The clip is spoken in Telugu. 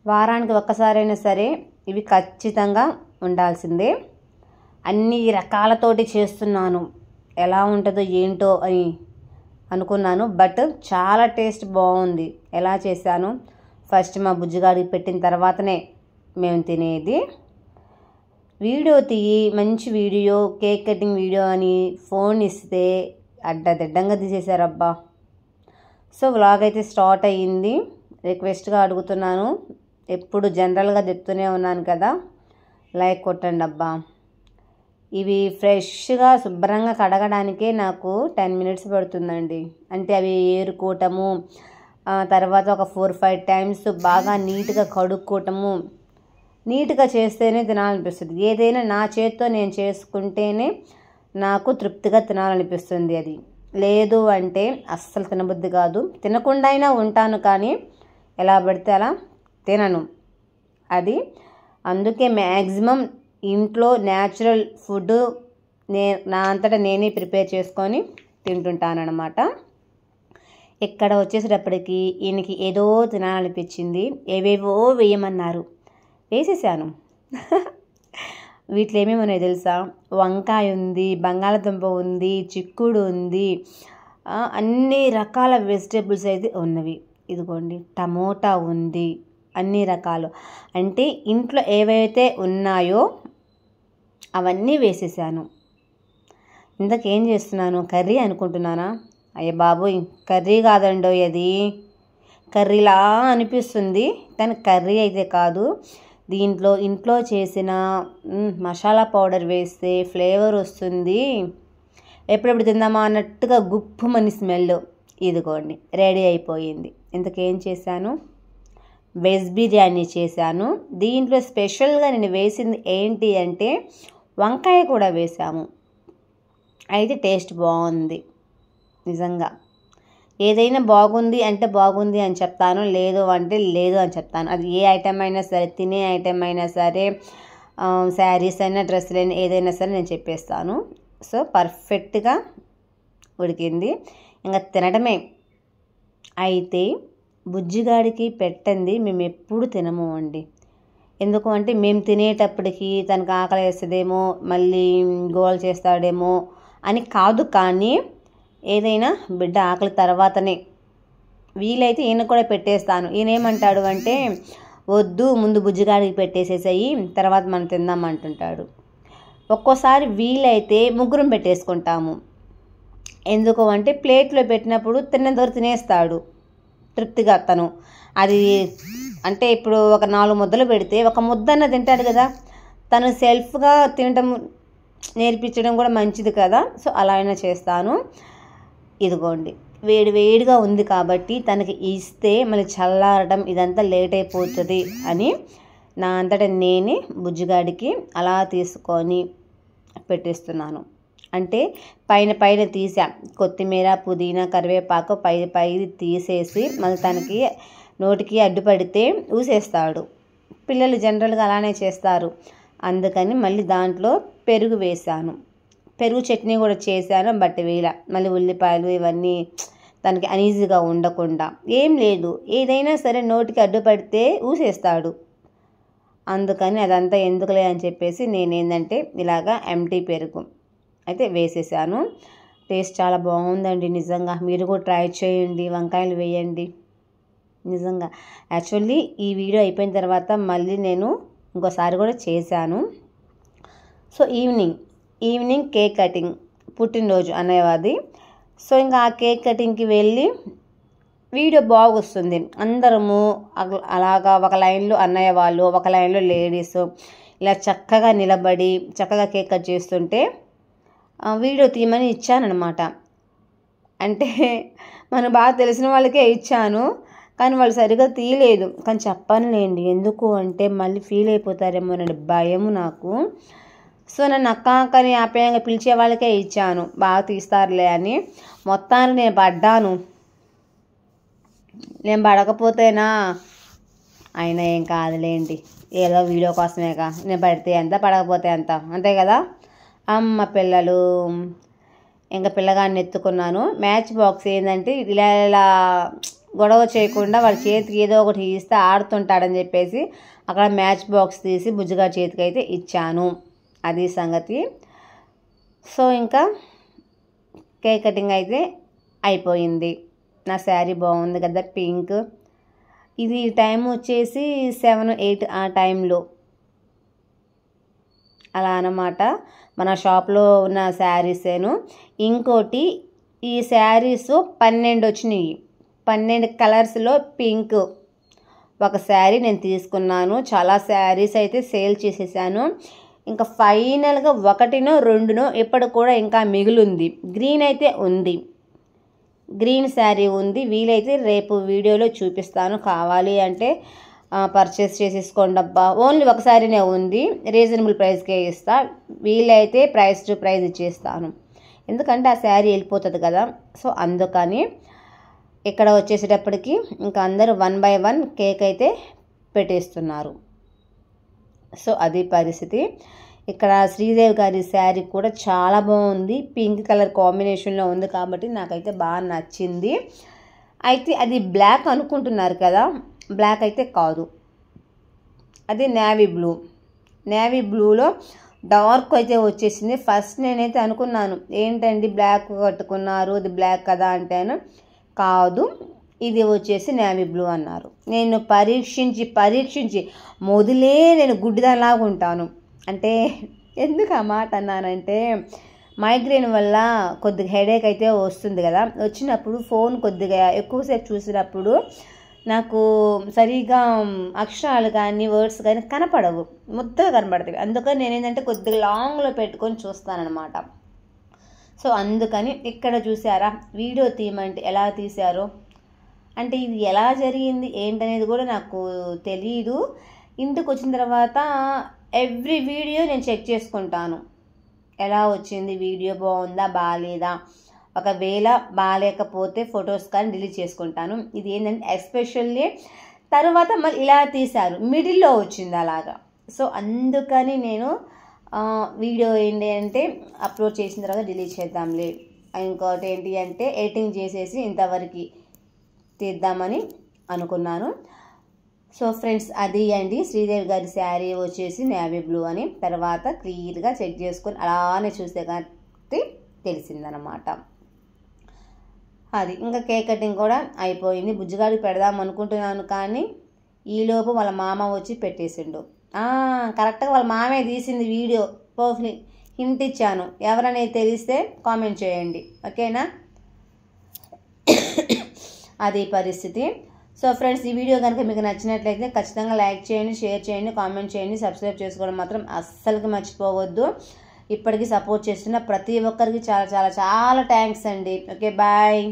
వారానికి ఒక్కసారైనా సరే ఇవి ఖచ్చితంగా ఉండాల్సిందే. అన్ని రకాలతోటి చేస్తున్నాను, ఎలా ఉంటుందో ఏంటో అని అనుకున్నాను. బట్ చాలా టేస్ట్ బాగుంది. ఎలా చేశాను, ఫస్ట్ మా బుజ్జిగాడికి పెట్టిన తర్వాతనే మేము తినేది. వీడియో తీయి, మంచి వీడియో, కేక్ కటింగ్ వీడియో అని ఫోన్ ఇస్తే అడ్డదిడ్డంగా తీసేశారబ్బా. సో వ్లాగ్ అయితే స్టార్ట్ అయ్యింది. రిక్వెస్ట్గా అడుగుతున్నాను, ఎప్పుడు జనరల్గా చెప్తూనే ఉన్నాను కదా, లైక్ కొట్టండి అబ్బా. ఇవి ఫ్రెష్గా శుభ్రంగా కడగడానికే నాకు 10 minutes పడుతుందండి. అంటే అవి ఏరుకోవటము, తర్వాత ఒక 4-5 times బాగా నీట్గా కడుక్కోవటము. నీట్గా చేస్తేనే తినాలనిపిస్తుంది. ఏదైనా నా చేతితో నేను చేసుకుంటేనే నాకు తృప్తిగా తినాలనిపిస్తుంది. అది లేదు అంటే అస్సలు తినబుద్ధి కాదు. తినకుండా అయినా ఉంటాను, కానీ ఎలా పడితే అలా తినను. అది అందుకే మ్యాక్సిమం ఇంట్లో న్యాచురల్ ఫుడ్ నా అంతటా నేనే ప్రిపేర్ చేసుకొని తింటుంటానన్నమాట. ఇక్కడ వచ్చేసేటప్పటికి ఈయనకి ఏదో తినాలనిపించింది. ఏవేవో వేయమన్నారు, వేసేసాను. వీటిలో ఏమేమి ఉన్నాయో తెలుసా? వంకాయ ఉంది, బంగాళదుంప ఉంది, చిక్కుడు ఉంది, అన్ని రకాల వెజిటేబుల్స్ అయితే ఉన్నవి. ఇదిగోండి, టమోటా ఉంది, అన్ని రకాలు. అంటే ఇంట్లో ఏవైతే ఉన్నాయో అవన్నీ వేసేసాను. ఇంతకేం చేస్తున్నాను, కర్రీ అనుకుంటున్నానా? అయ్య బాబోయ్, కర్రీ కాదండో, అది కర్రీలా అనిపిస్తుంది కానీ కర్రీ అయితే కాదు. దీంట్లో ఇంట్లో చేసిన మసాలా పౌడర్ వేస్తే ఫ్లేవర్ వస్తుంది. ఎప్పుడెప్పుడు తిందామా అన్నట్టుగా గుప్పుమని స్మెల్. ఇదిగోండి, రెడీ అయిపోయింది. ఇంతకేం చేశాను, వెజ్ బిర్యానీ చేశాను. దీంట్లో స్పెషల్గా నేను వేసింది ఏంటి అంటే వంకాయ కూడా వేసాము. అయితే టేస్ట్ బాగుంది నిజంగా. ఏదైనా బాగుంది అంటే బాగుంది అని చెప్తాను, లేదు అంటే లేదు అని చెప్తాను. అది ఏ ఐటెం అయినా సరే, తినే ఐటెం అయినా సరే, శారీస్ అయినా డ్రెస్సులు అయినా ఏదైనా సరే నేను చెప్పేస్తాను. సో పర్ఫెక్ట్గా ఉడికింది, ఇంకా తినడమే. అయితే బుజ్జిగాడికి పెట్టండి మేము ఎప్పుడు తినము అండి. ఎందుకు అంటే మేము తినేటప్పటికి తనకు ఆకలి వేస్తుందేమో, మళ్ళీ గోల్ చేస్తాడేమో అని కాదు, కానీ ఏదైనా బిడ్డ ఆకలి తర్వాతనే. వీలైతే ఈయన కూడా పెట్టేస్తాను. ఈయన ఏమంటాడు అంటే, వద్దు ముందు బుజ్జిగాడికి పెట్టేసేసాయి తర్వాత మనం తిందాం అంటుంటాడు. ఒక్కోసారి వీలైతే ముగ్గురం పెట్టేసుకుంటాము. ఎందుకు అంటే ప్లేట్లో పెట్టినప్పుడు తిన్నంతవరకు తినేస్తాడు తృప్తిగా తను. అది అంటే ఇప్పుడు ఒక 4 ముద్దలు పెడితే ఒక ముద్దన్న తింటాడు కదా, తను సెల్ఫ్గా తినటం నేర్పించడం కూడా మంచిది కదా. సో అలా అయినా చేస్తాను. ఇదిగోండి, వేడి వేడిగా ఉంది కాబట్టి తనకి ఇస్తే మళ్ళీ చల్లారడం ఇదంతా లేట్ అయిపోతుంది అని నా అంతటా నేనే బుజ్జిగాడికి అలా తీసుకొని పెట్టేస్తున్నాను. అంటే పైన తీసా, కొత్తిమీర, పుదీనా, కరివేపాకు పై తీసేసి మళ్ళీ తనకి నోటికి అడ్డుపడితే ఊసేస్తాడు. పిల్లలు జనరల్గా అలానే చేస్తారు. అందుకని మళ్ళీ దాంట్లో పెరుగు వేసాను. పెరుగు చట్నీ కూడా చేశాను, బట్ వేళ మళ్ళీ ఉల్లిపాయలు ఇవన్నీ తనకి అనీజీగా ఉండకుండా. ఏం లేదు, ఏదైనా సరే నోటికి అడ్డుపడితే ఊసేస్తాడు. అందుకని అదంతా ఎందుకులే అని చెప్పేసి నేనేంటంటే ఇలాగా ఎంటీ పెరుగు అయితే వేసేసాను. టేస్ట్ చాలా బాగుందండి నిజంగా. మీరు కూడా ట్రై చేయండి, వంకాయలు వేయండి నిజంగా. యాక్చువల్లీ ఈ వీడియో అయిపోయిన తర్వాత మళ్ళీ నేను ఇంకోసారి కూడా చేశాను. సో ఈవినింగ్ కేక్ కటింగ్, పుట్టినరోజు అనేవాది. సో ఇంకా ఆ కేక్ కటింగ్కి వెళ్ళి వీడియో బాగొస్తుంది. అందరము అలాగా ఒక లైన్లో అన్నయ్య వాళ్ళు, ఒక లైన్లో లేడీస్ ఇలా చక్కగా నిలబడి చక్కగా కేక్ కట్ చేస్తుంటే వీడియో తీయమని ఇచ్చానమాట. అంటే మనకు బాగా తెలిసిన వాళ్ళకే ఇచ్చాను, కానీ వాళ్ళు సరిగ్గా తీయలేదు. కానీ చెప్పనులేండి, ఎందుకు అంటే మళ్ళీ ఫీల్ అయిపోతారేమో అనే భయం నాకు. సో నన్ను అక్కని ఆప్యాయంగా పిలిచే వాళ్ళకే ఇచ్చాను, బాగా తీస్తారులే అని. మొత్తానికి నేను పడ్డాను. నేను పడకపోతేనా అయినా ఏం కాదులేండి, ఏదో వీడియో కోసమేగా. నేను పడితే ఎంత, పడకపోతే ఎంత, అంతే కదా. అమ్మ పిల్లలు ఇంకా పిల్లగాడిని ఎత్తుకున్నాను. మ్యాచ్ బాక్స్ ఏంటంటే ఇలా గొడవ చేయకుండా వాళ్ళ చేతికి ఏదో ఒకటి ఇస్తే ఆడుతుంటాడని చెప్పేసి అక్కడ మ్యాచ్ బాక్స్ తీసి బుజ్జిగాడి చేతికి అయితే ఇచ్చాను. అది సంగతి. సో ఇంకా కేక్ కటింగ్ అయితే అయిపోయింది. నా శారీ బాగుంది కదా, పింక్. ఇది టైం వచ్చేసి 7-8 ఆ టైంలో అలా అన్నమాట. మన షాప్లో ఉన్న శారీసేను. ఇంకోటి ఈ శారీస్ 12 వచ్చినాయి. 12 కలర్స్లో పింక్ ఒక శారీ నేను తీసుకున్నాను. చాలా శారీస్ అయితే సేల్ చేసేసాను. ఇంకా ఫైనల్గా 1నో 2నో ఇప్పటికి కూడా ఇంకా మిగిలింది. గ్రీన్ అయితే ఉంది, గ్రీన్ శారీ ఉంది. వీలైతే రేపు వీడియోలో చూపిస్తాను. కావాలి అంటే పర్చేస్ చేసేసుకోండి అబ్బా. ఓన్లీ ఒక శారీనే ఉంది, రీజనబుల్ ప్రైస్కే ఇస్తా. వీలైతే ప్రైస్ టు ప్రైస్ ఇచ్చేస్తాను, ఎందుకంటే ఆ శారీ వెళ్ళిపోతుంది కదా. సో అందుకని ఇక్కడ వచ్చేసేటప్పటికి ఇంకా అందరూ 1 by 1 కేక్ అయితే పెట్టేస్తున్నారు. సో అది పరిస్థితి. ఇక్కడ శ్రీదేవి గారి శారీ కూడా చాలా బాగుంది, పింక్ కలర్ కాంబినేషన్లో ఉంది కాబట్టి నాకైతే బాగా నచ్చింది. అయితే అది బ్లాక్ అనుకుంటున్నారు కదా, బ్లాక్ అయితే కాదు, అది నేవీ బ్లూ. నేవీ బ్లూలో డార్క్ అయితే వచ్చేసింది. ఫస్ట్ నేనైతే అనుకున్నాను ఏంటండి బ్లాక్ కట్టుకున్నారు, ఇది బ్లాక్ కదా అంటేను కాదు, ఇది వచ్చేసి నేవీ బ్లూ అన్నారు. నేను పరీక్షించి మొదలే నేను గుడ్డిదానిలాగా ఉంటాను. అంటే ఎందుకు ఆ మాట అన్నానంటే మైగ్రేన్ వల్ల కొద్దిగా హెడేక్ అయితే వస్తుంది కదా. వచ్చినప్పుడు ఫోన్ కొద్దిగా ఎక్కువసేపు చూసినప్పుడు నాకు సరిగా అక్షరాలు కానీ వర్డ్స్ కానీ కనపడవు, ముద్దగా కనపడతాయి. అందుకని నేను ఏంటంటే కొద్దిగా లాంగ్లో పెట్టుకొని చూస్తానన్నమాట. సో అందుకని ఇక్కడ చూసారా వీడియో తీయమంటే ఎలా తీశారో, అంటే ఇది ఎలా జరిగింది ఏంటనేది కూడా నాకు తెలియదు. ఇంటికి వచ్చిన తర్వాత ఎవ్రీ వీడియో నేను చెక్ చేసుకుంటాను, ఎలా వచ్చింది వీడియో, బాగుందా బాగాలేదా. ఒకవేళ బాగాలేకపోతే ఫొటోస్ కానీ డిలీట్ చేసుకుంటాను. ఇది ఏంటంటే ఎస్పెషల్లీ తర్వాత మళ్ళీ ఇలా తీశారు, మిడిల్లో వచ్చింది అలాగా. సో అందుకని నేను వీడియో ఏంటి అంటే అప్లోడ్ చేసిన తర్వాత డిలీట్ చేద్దాంలే, ఇంకోటి ఏంటి అంటే ఎడిటింగ్ చేసేసి ఇంతవరకు తీద్దామని అనుకున్నాను. సో ఫ్రెండ్స్ అది అండి శ్రీదేవి గారి శారీ వచ్చేసి నేవీ బ్లూ అని. తర్వాత క్లియర్గా చెక్ చేసుకొని అలానే చూస్తే కాబట్టి తెలిసిందనమాట. అది ఇంకా కేక్ కటింగ్ కూడా అయిపోయింది. బుజ్జిగాడికి పెడదాం అనుకుంటున్నాను కానీ ఈలోపు వాళ్ళ మామ వచ్చి పెట్టేసిండు. కరెక్ట్గా వాళ్ళ మామే తీసింది వీడియో, హింట్ ఇచ్చాను. ఎవరనేది తెలిస్తే కామెంట్ చేయండి, ఓకేనా. అది పరిస్థితి. సో ఫ్రెండ్స్ ఈ వీడియో కనుక మీకు నచ్చినట్లయితే ఖచ్చితంగా లైక్ చేయండి, షేర్ చేయండి, కామెంట్ చేయండి, సబ్స్క్రైబ్ చేసుకోవడం మాత్రం అస్సలుకి మర్చిపోవద్దు. ఇప్పటికీ సపోర్ట్ చేస్తున్న ప్రతి ఒక్కరికి చాలా చాలా చాలా థ్యాంక్స్ అండి. Okay bye.